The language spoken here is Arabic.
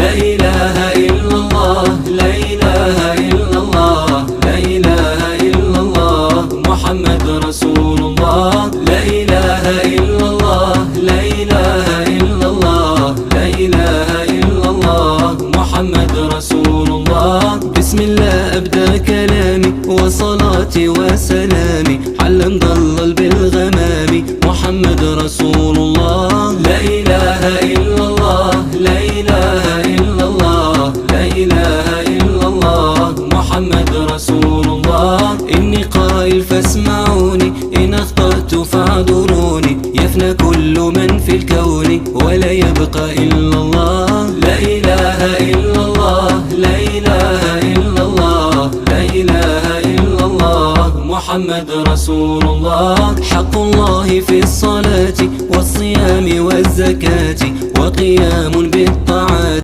لا إله إلا الله، لا إله إلا الله، لا إله إلا الله، محمد رسول الله. لا إله إلا الله، لا إله إلا الله، لا إله إلا الله، محمد رسول الله. بسم الله أبدأ كلامي وصلاتي وسلامي على مضلل بالغمام، محمد رسول الله. لا إله إلا الله، لا إله إلا الله، لا إله إلا الله، محمد رسول الله. إني قائل فاسمعوني، إن أخطأت فاعذروني، يفنى كل من في الكون ولا يبقى إلا الله. لا إله إلا الله، لا إله إلا الله، لا إله إلا الله، محمد رسول الله. حق الله في الصلاة والصيام والزكاة وقيام بالطاعة